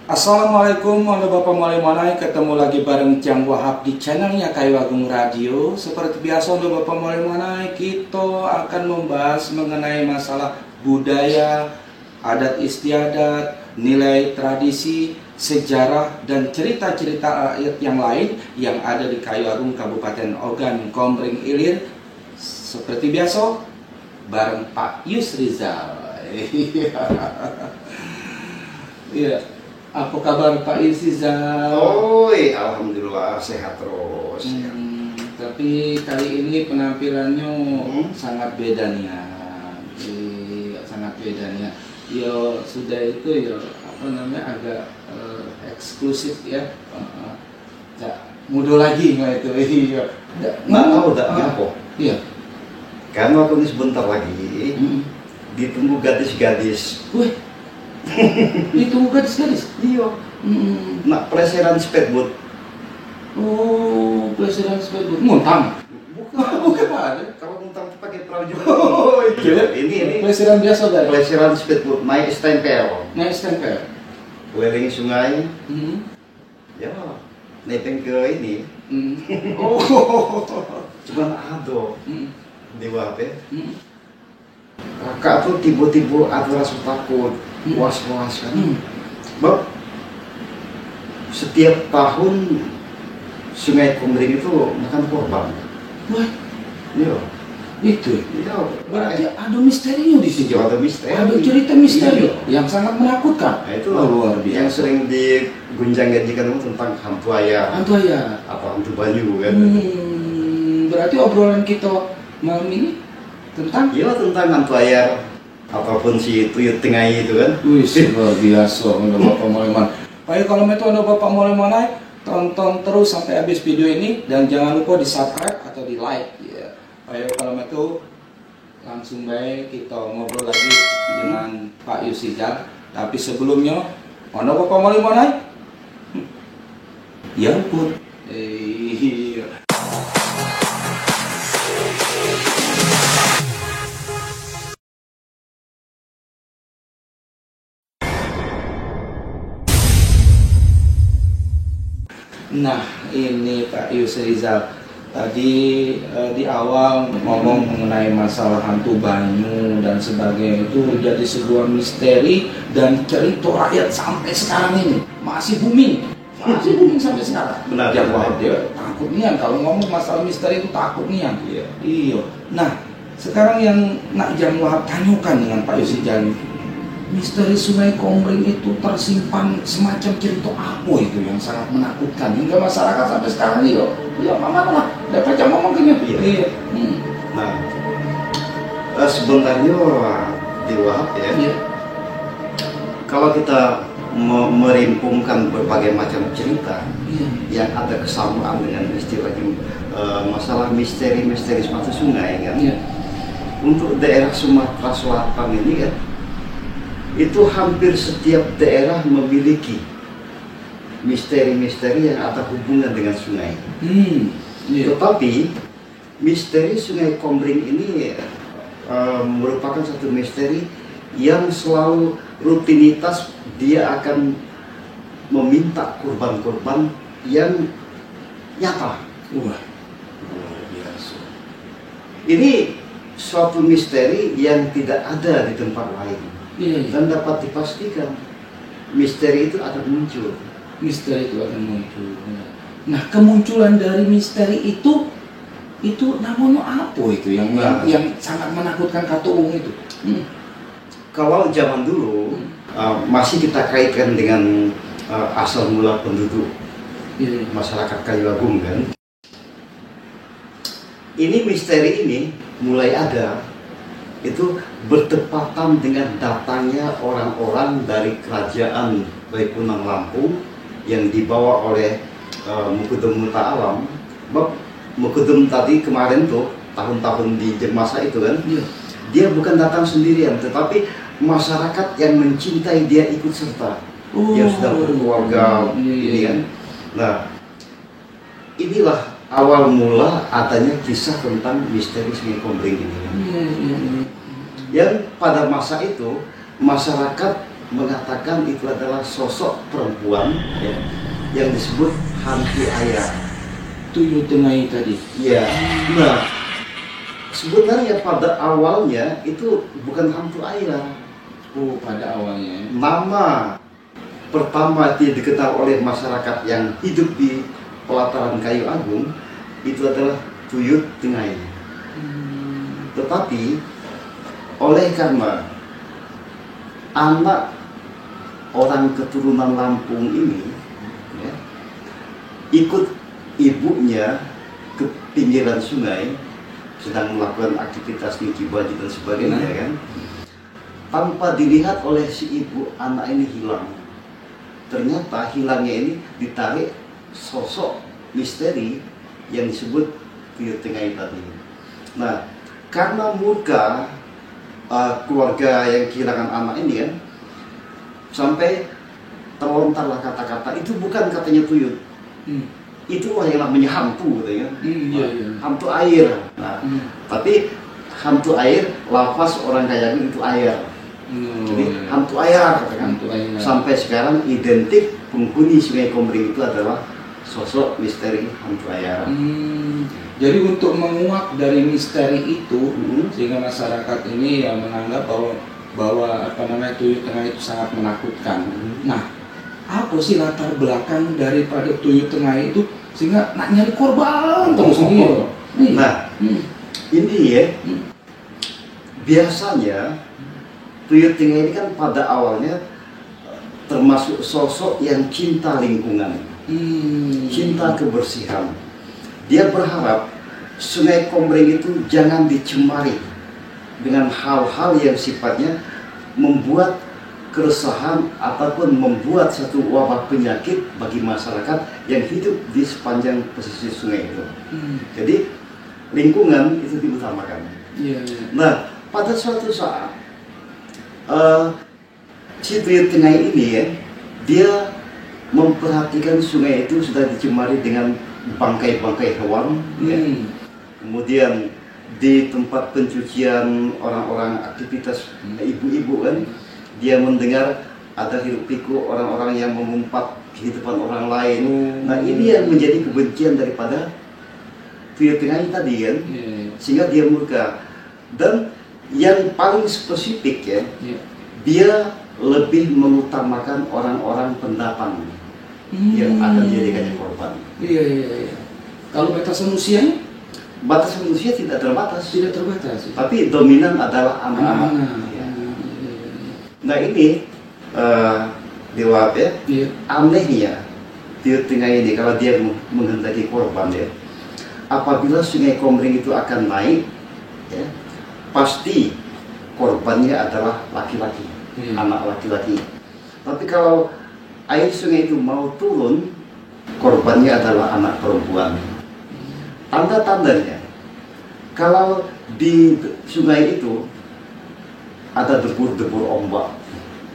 Assalamualaikum warahmatullahi wabarakatuh. Ketemu lagi bareng Jang Wahab di channelnya Kayu Agung Radio. Seperti biasa warahmatullahi wabarakatuh, kita akan membahas mengenai masalah budaya, adat istiadat, nilai tradisi, sejarah, dan cerita-cerita rakyat yang lain yang ada di Kayu Agung, Kabupaten Ogan Komering Ilir. Seperti biasa bareng Pak Yusrizal. Iya. Apa kabar Pak Yusrizal? Alhamdulillah sehat terus. Tapi kali ini penampilannya sangat beda nih ya. Sangat beda nih ya. Yo sudah itu yo apa namanya agak eksklusif ya. Mudah lagi nggak itu? Iya. Nggak tahu tak apa? Iya. Karena aku ini sebentar lagi ditunggu gadis-gadis. Wih. Itu gadis-gadis? Iya. Nak peleseran speedboat. Oh, peleseran speedboat. Muntang? Bukan ada. Kalau muntang itu pakai perahu juga. Oh, iya. Ini peleseran biasa dari? peleseran speedboat naik stempel. Naik stempel? Keliling sungai. Ya, nebeng ke ini. Oh. Cuman ada di WhatsApp ya. Kakak tuh tiba-tiba ada rasa takut, was-was kan. Bab, setiap tahun Sungai Komering itu makan korban. Wah, Iya. itu. Iya. Berarti ada misterinya di sini. Ada misteri. Ada cerita misteri Iya. yang sangat menakutkan. Nah itu luar biasa. yang sering digunjang-ganjikan itu tentang hantu ayah, Hantu ya. apa hantu banyu kan. Berarti obrolan kita malam ini tentang? Iya tentang hantu ayah ataupun si tuyul tengah itu kan. Wih, luar biasa. Anda Bapak Moleman. Baik, kalau itu Anda Bapak Moleman, tonton terus sampai habis video ini dan jangan lupa di subscribe atau di like ya. Baik, kalau itu langsung baik kita ngobrol lagi dengan Pak Yusrizal. Tapi sebelumnya Anda Bapak Moleman, ya ampun. Nah, ini Pak Yusrizal tadi di awal ngomong mengenai masalah hantu banyu dan sebagainya itu jadi sebuah misteri dan cerita rakyat sampai sekarang ini masih booming sampai sekarang. Benar. Ya wah dia takut nian kalau ngomong masalah misteri itu takut nian. Iya. Nah, sekarang yang nak Jang Wahab tanyakan dengan Pak Yusrizal, misteri Sungai Komering itu tersimpan semacam cerita apa itu yang sangat menakutkan hingga masyarakat sampai sekarang ini loh. Ya mana lah, dapat jam ngomong gini. Iya. Nah, sebenarnya di Wahab ya. Iya. Kalau kita merimpungkan berbagai macam cerita yang ada kesamaan dengan istilahnya masalah misteri sepatu sungai kan. Iya. Untuk daerah Sumatera Selatan ini kan, itu hampir setiap daerah memiliki misteri-misteri yang ada hubungan dengan sungai. Tetapi misteri Sungai Komering ini merupakan satu misteri yang selalu rutinitas dia akan meminta korban-korban yang nyata. Wah, luar biasa. Ini suatu misteri yang tidak ada di tempat lain. Dan dapat dipastikan misteri itu akan muncul. Misteri itu akan muncul. Nah, kemunculan dari misteri itu namanya apa itu yang sangat menakutkan Katuung itu? Kalau zaman dulu masih kita kaitkan dengan asal mula penduduk masyarakat Kayu Agung kan. Ini misteri ini mulai ada itu bertepatan dengan datangnya orang-orang dari kerajaan Baikunang Lampung yang dibawa oleh Mukudum Muta'alam. Mukudum tadi kemarin tuh tahun-tahun di masa itu kan, dia bukan datang sendirian, tetapi masyarakat yang mencintai dia ikut serta, yang sudah berkeluarga ini kan. Nah, inilah awal mula adanya kisah tentang misteri Sungai Komering ini. Yang pada masa itu masyarakat mengatakan itu adalah sosok perempuan ya, yang disebut hantu ayah. Tuyul Tengahai tadi. Ya, nah sebenarnya pada awalnya itu bukan hantu ayah. Oh, pada awalnya. Nama pertama yang dikenal oleh masyarakat yang hidup di pelataran Kayu Agung itu adalah Tuyul Tengahai. Tetapi oleh karena anak orang keturunan Lampung ini ya, ikut ibunya ke pinggiran sungai sedang melakukan aktivitas nyuci baju dan sebagainya kan, tanpa dilihat oleh si ibu, anak ini hilang. Ternyata hilangnya ini ditarik sosok misteri yang disebut Tuyul Tengahai tadi. Nah, karena murka keluarga yang kehilangan anak ini kan, sampai terlontarlah kata-kata itu bukan katanya tuyul. Itulah yang namanya hantu katanya. Hantu air. Nah, tapi hantu air, lafaz orang Kayangan itu air. Jadi hantu air katakan. Sampai sekarang identik penghuni Sungai Komering itu adalah sosok misteri hantu air. Jadi untuk menguak dari misteri itu, sehingga masyarakat ini ya menganggap bahwa Tuyul Tengahai itu sangat menakutkan. Nah, apa sih latar belakang daripada Tuyul Tengahai itu sehingga nak nyari korban terus gitu? Nah, ini ya biasanya Tuyul Tengahai ini kan pada awalnya termasuk sosok yang cinta lingkungan, cinta kebersihan. Dia berharap Sungai Komering itu jangan dicemari dengan hal-hal yang sifatnya membuat keresahan ataupun membuat satu wabah penyakit bagi masyarakat yang hidup di sepanjang pesisir sungai itu. Jadi lingkungan itu diutamakan. Nah, pada suatu saat si Tuyul Tengahai ini ya, dia memperhatikan sungai itu sudah dicemari dengan bangkai-bangkai hewan, ya. Kemudian di tempat pencucian orang-orang aktivitas ibu-ibu kan, dia mendengar ada hiruk pikuk orang-orang yang mengumpat kehidupan orang lain. Nah, ini yang menjadi kebencian daripada Tuyul Tengahai tadi kan, sehingga dia murka. Dan yang paling spesifik ya, dia lebih mengutamakan orang-orang pendatang yang akan dijadikannya korban. Kalau batasan usianya? Batasan usia tidak terbatas. Tidak terbatas. Tapi dominan adalah anak-anak. Nah ini Dewa ya, anehnya Tuyul Tengahai ini kalau dia menghendaki korban ya, apabila Sungai Komering itu akan naik ya, pasti korbannya adalah laki-laki, anak laki-laki. Tapi kalau air sungai itu mau turun, korbannya adalah anak perempuan. Tanda-tandanya, kalau di sungai itu ada debur-debur ombak,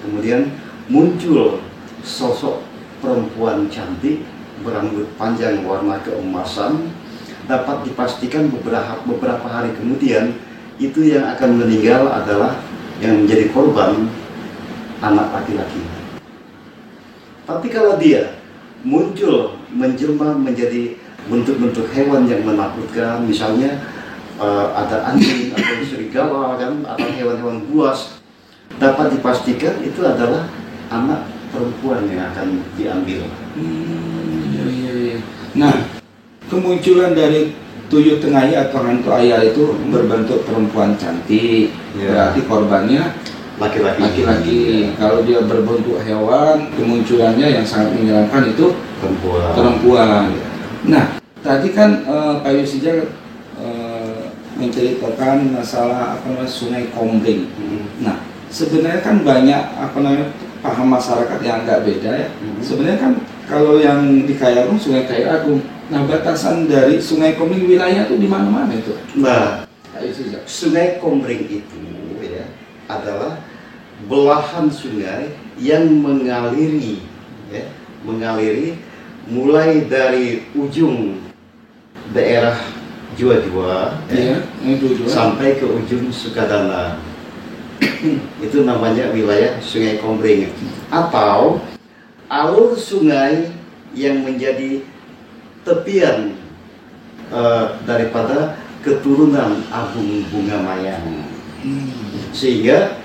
kemudian muncul sosok perempuan cantik berambut panjang warna keemasan, dapat dipastikan beberapa hari kemudian itu yang akan meninggal adalah yang menjadi korban anak laki-laki. Tapi kalau dia muncul menjelma menjadi bentuk-bentuk hewan yang menakutkan, misalnya ada anjing atau serigala kan, atau hewan-hewan buas, dapat dipastikan itu adalah anak perempuan yang akan diambil. Nah, kemunculan dari Tuyul Tengahai atau hantu ayah itu berbentuk perempuan cantik, berarti korbannya laki-laki. Kalau dia berbentuk hewan, kemunculannya yang sangat menyeramkan itu perempuan. Nah, tadi kan Pak Yusija menceritakan masalah Sungai Komering. Nah, sebenarnya kan banyak paham masyarakat yang agak beda ya. Sebenarnya kan kalau yang di Kayu Agung, Sungai Kayu Agung. Nah, batasan dari Sungai Komering wilayah itu di mana-mana itu? Nah, Sungai Komering itu ya adalah belahan sungai yang mengaliri mulai dari ujung daerah Jua-Jua sampai ke ujung Sukadana. Itu namanya wilayah Sungai Komering. Atau alur sungai yang menjadi tepian daripada keturunan Agung Bunga Mayang. Sehingga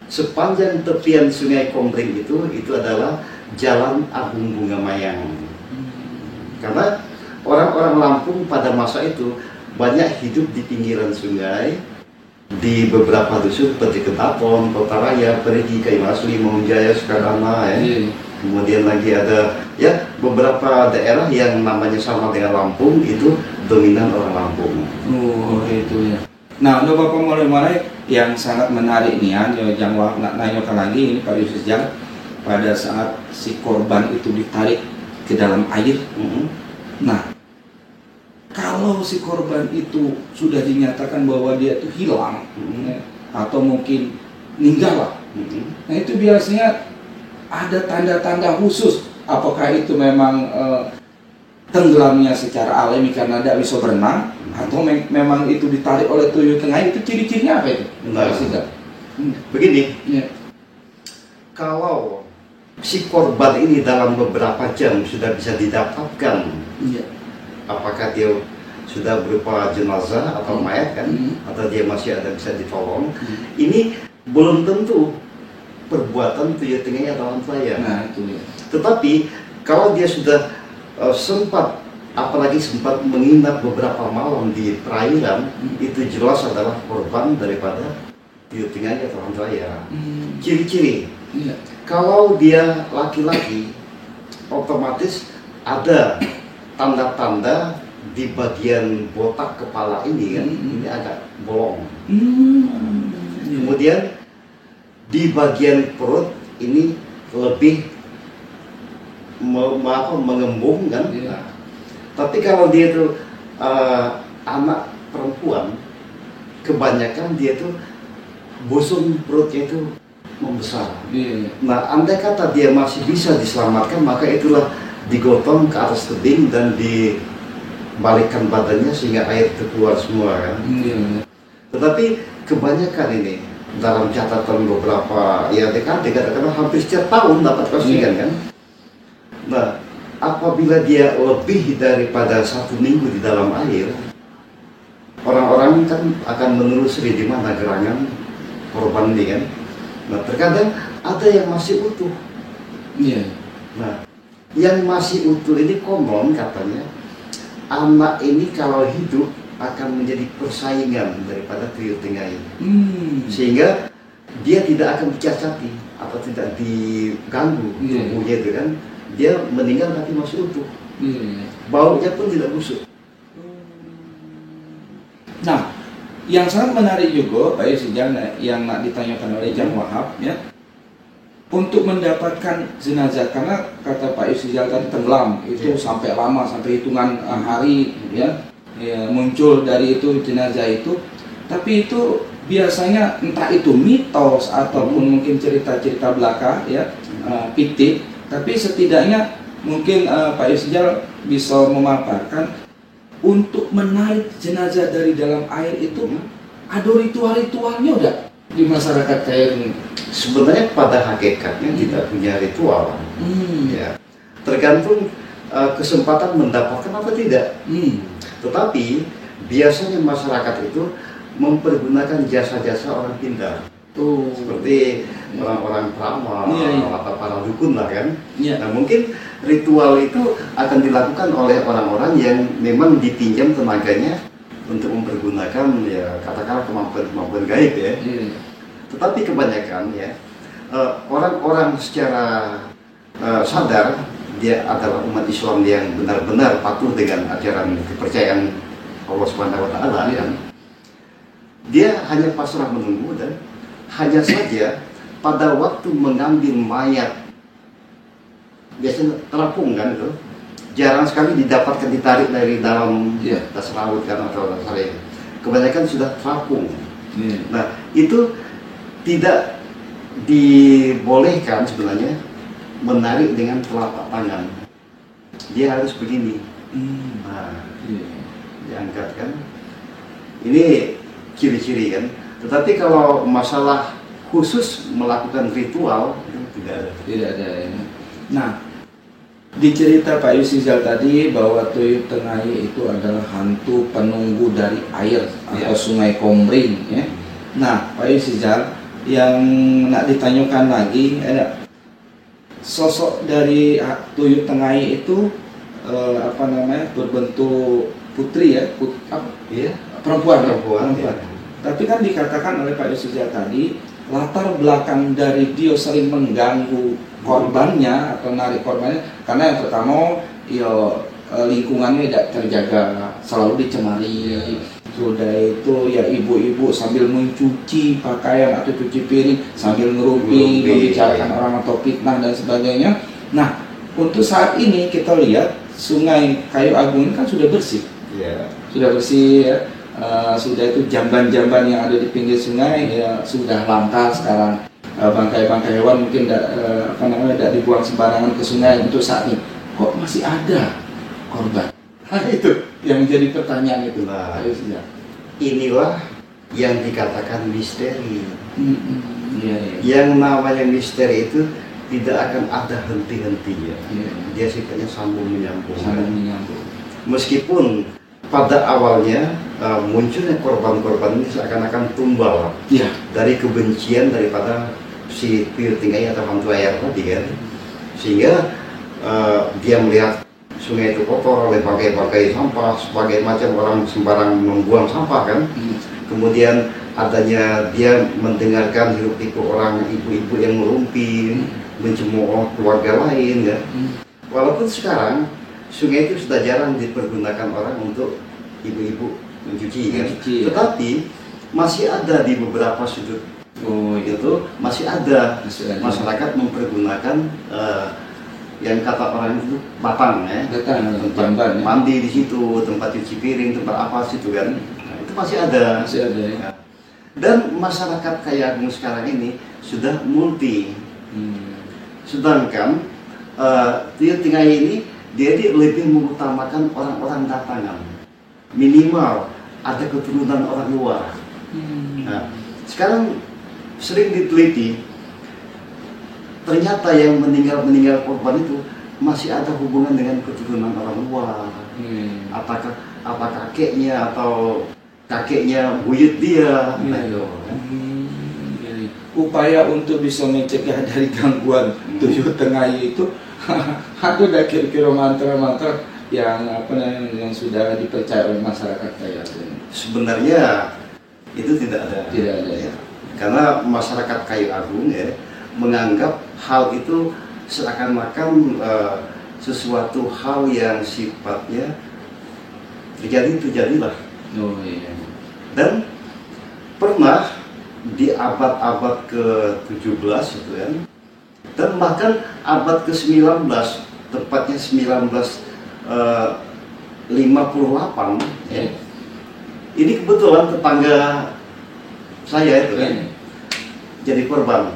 sepanjang tepian Sungai Komering itu adalah Jalan Agung Bunga Mayang. Karena orang-orang Lampung pada masa itu banyak hidup di pinggiran sungai, di beberapa dusun seperti Ketapon, Kota Raya, Perigi, Kaimasli, Maungjaya, Sukadana, ya. Kemudian lagi ada ya beberapa daerah yang namanya sama dengan Lampung, itu dominan orang Lampung. Oh itu ya. Nah, untuk Bapak mulai yang sangat menarik nih yang nak nanyakan lagi ini Pak Yusuf Jal, pada saat si korban itu ditarik ke dalam air. Nah, kalau si korban itu sudah dinyatakan bahwa dia itu hilang ya, atau mungkin meninggal lah, nah itu biasanya ada tanda-tanda khusus. Apakah itu memang tenggelamnya secara alami karena tidak bisa berenang, atau memang itu ditarik oleh tuyul tengah? Itu ciri-cirinya apa itu? Begini, ya. Kalau si korban ini dalam beberapa jam sudah bisa didapatkan, apakah dia sudah berupa jenazah atau mayat kan, atau dia masih ada bisa ditolong, ini belum tentu perbuatan tuyul tengahnya atau orang tua. Nah, itu ya. Tetapi kalau dia sudah sempat, apalagi sempat menginap beberapa malam di perairan, itu jelas adalah korban daripada tuyul tengahnya atau orang tua. Ciri-ciri, kalau dia laki-laki, otomatis ada tanda-tanda di bagian botak kepala ini kan, ini agak bolong. Kemudian di bagian perut ini lebih mengembung kan. Nah, tapi kalau dia itu anak perempuan, kebanyakan dia itu bosom perutnya itu membesar. Nah, andai kata dia masih bisa diselamatkan, maka itulah digotong ke atas tebing dan dibalikkan badannya sehingga air itu keluar semua kan. Tetapi kebanyakan ini dalam catatan beberapa ya dekade, kadang-kadang hampir setiap tahun dapat postingan kan. Nah, apabila dia lebih daripada 1 minggu di dalam air, orang-orang kan akan menelusuri di mana gerangan korban ini kan. Nah, terkadang ada yang masih utuh. Nah, yang masih utuh ini konon katanya anak ini kalau hidup akan menjadi persaingan daripada tuyul tengah ini. Sehingga dia tidak akan dicacati atau tidak diganggu tubuhnya itu kan. Dia meninggal tapi masih utuh. Baunya pun tidak busuk. Nah, yang sangat menarik juga Pak Yusuf yang nak ditanyakan oleh Jang Wahab ya, untuk mendapatkan jenazah, karena kata Pak Yusuf tadi tenggelam itu sampai lama, sampai hitungan hari ya, muncul dari itu jenazah itu. Tapi itu biasanya entah itu mitos ataupun mungkin cerita-cerita belaka ya, fiktif, tapi setidaknya mungkin Pak Yusuf bisa memaparkan untuk menarik jenazah dari dalam air itu ada ritual-ritualnya udah di masyarakat kayak ini. Sebenarnya pada hakikatnya tidak punya ritual, ya tergantung kesempatan mendapatkan apa tidak. Tetapi biasanya masyarakat itu mempergunakan jasa-jasa orang pintar, seperti orang-orang peramal atau para dukun lah kan. Nah, mungkin ritual itu akan dilakukan oleh orang-orang yang memang dipinjam tenaganya untuk mempergunakan ya katakanlah kemampuan gaib ya. Tetapi kebanyakan ya orang-orang secara sadar dia adalah umat Islam yang benar-benar patuh dengan ajaran kepercayaan Allah Subhanahu wa taala ya. Dia hanya pasrah menunggu dan hanya saja pada waktu mengambil mayat biasanya terapung kan itu jarang sekali didapatkan ditarik dari dalam dasar laut kan atau dasar air. Kebanyakan sudah terapung. Nah, itu tidak dibolehkan sebenarnya menarik dengan telapak tangan. Dia harus begini. Nah, diangkat kan. Ini ciri-ciri kan. Tetapi kalau masalah khusus melakukan ritual itu tidak ada. Tidak ada ya. Nah, di cerita Pak Yusizal tadi bahwa Tuyul Tengaye itu adalah hantu penunggu dari air atau sungai Komering ya. Nah, Pak Yusizal, yang nak ditanyakan lagi ada sosok dari Tuyul Tengaye itu berbentuk putri ya, perempuan. Ya. Tapi kan dikatakan oleh Pak Yusizal tadi, latar belakang dari dia sering mengganggu korbannya atau narik korbannya karena yang pertama lingkungannya tidak terjaga, selalu dicemari. Sudah itu ya ibu-ibu sambil mencuci pakaian atau cuci piring sambil ngerumpi, membicarakan orang atau fitnah dan sebagainya. Nah, untuk saat ini kita lihat Sungai Kayu Agung ini kan sudah bersih, sudah bersih ya. Sudah itu jamban-jamban yang ada di pinggir sungai ya sudah langka sekarang. Bangkai-bangkai hewan mungkin tidak dibuang sembarangan ke sungai untuk saat ini. Kok masih ada korban? Nah, itu yang menjadi pertanyaan itu. Nah, inilah yang dikatakan misteri. Yang namanya misteri itu tidak akan ada henti-hentinya. Dia sifatnya sambung menyambung. Meskipun pada awalnya munculnya korban-korban ini seakan-akan tumbal dari kebencian daripada si Tuyul Tengaye atau hantu air tadi kan, sehingga dia melihat sungai itu kotor oleh bangkai-bangkai sampah, sebagai macam orang sembarang membuang sampah kan. Kemudian adanya dia mendengarkan hiruk pikuk orang ibu-ibu yang merumpi, mencemooh keluarga lain ya. Walaupun sekarang sungai itu sudah jarang dipergunakan orang untuk ibu-ibu mencuci kan, tetapi masih ada di beberapa sudut itu masih ada masyarakat mempergunakan yang kata orang itu batang ya, tempat mandi di situ, tempat cuci piring, tempat apa situ kan, nah, itu masih ada ya. Dan masyarakat Kayu Agung sekarang ini sudah multi, sedangkan Tuyul Tengaye ini dia lebih mengutamakan orang-orang datangan, minimal ada keturunan orang luar. Nah, sekarang sering diteliti, ternyata yang meninggal korban itu masih ada hubungan dengan keturunan orang luar. Apa kakeknya atau kakeknya buyut dia. Upaya untuk bisa mencegah dari gangguan Tuyul Tengaye itu ada kira-kira mantra-mantra yang yang sudah dipercaya oleh masyarakat Kayu Agung. Sebenarnya itu tidak ada ya. Karena masyarakat Kayu Agung ya menganggap hal itu seakan-akan sesuatu hal yang sifatnya terjadilah. Dan pernah di abad-abad ke-17 itu kan, dan bahkan abad ke-19, tepatnya 1958 ya. Ini kebetulan tetangga saya itu kan jadi korban.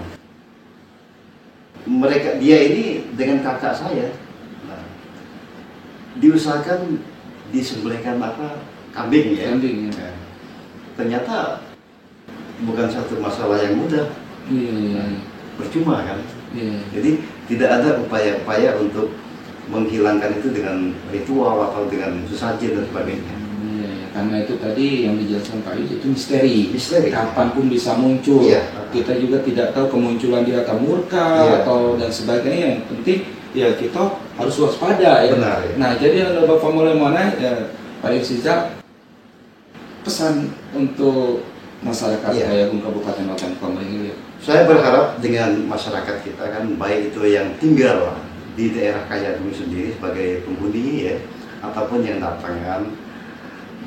Dia ini dengan kakak saya, diusahakan disembelihkan kambing ya. Ternyata bukan satu masalah yang mudah. Percuma kan. Jadi tidak ada upaya-upaya untuk menghilangkan itu dengan ritual atau dengan sesajen dan sebagainya. Karena itu tadi yang dijelaskan Pak Yus itu misteri. Kapanpun bisa muncul. Kita juga tidak tahu kemunculan dia akan murka atau dan sebagainya. Yang penting ya kita harus waspada ya. Benar, ya. Nah, jadi kalau Bapak mulai mana ya Pak Yusizal, pesan untuk masyarakat Kayu Agung Kabupaten Wagan Komering. Saya berharap dengan masyarakat kita kan, baik itu yang tinggal di daerah Kayu Agung sendiri sebagai penghuni ya, ataupun yang datangan,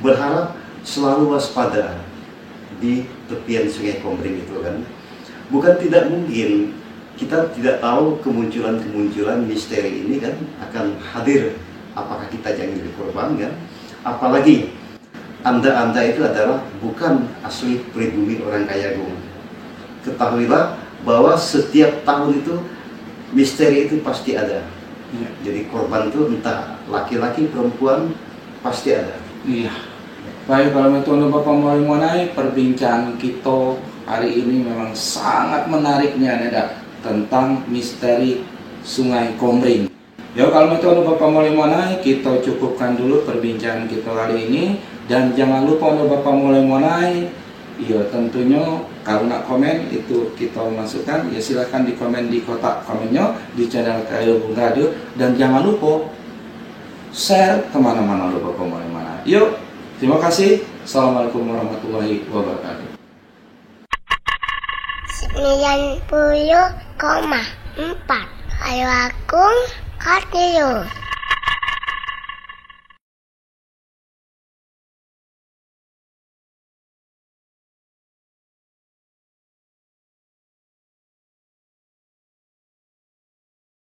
berharap selalu waspada di tepian Sungai Komering itu kan. Bukan tidak mungkin kita tidak tahu kemunculan misteri ini kan akan hadir. Apakah kita jangan jadi korban kan? Apalagi Anda itu adalah bukan asli pribumi orang Kayu Agung. Ketahuilah bahwa setiap tahun itu misteri itu pasti ada. Jadi korban itu entah laki-laki perempuan pasti ada. Baik, kalau itu Bapak mulai perbincangan kita hari ini memang sangat menariknya Neda, tentang misteri Sungai Komering. Ya kalau itu Bapak mulai mana, kita cukupkan dulu perbincangan kita kali ini. Dan jangan lupa Bapak mulai mana, ya tentunya kalau nak komen itu kita masukkan, ya silahkan di komen di kotak komennya di channel Kayu Agung Radio. Dan jangan lupa share kemana-mana Bapak mulai mana. Yuk, terima kasih. Assalamualaikum warahmatullahi wabarakatuh. 90,4 Kayu Agung Radio.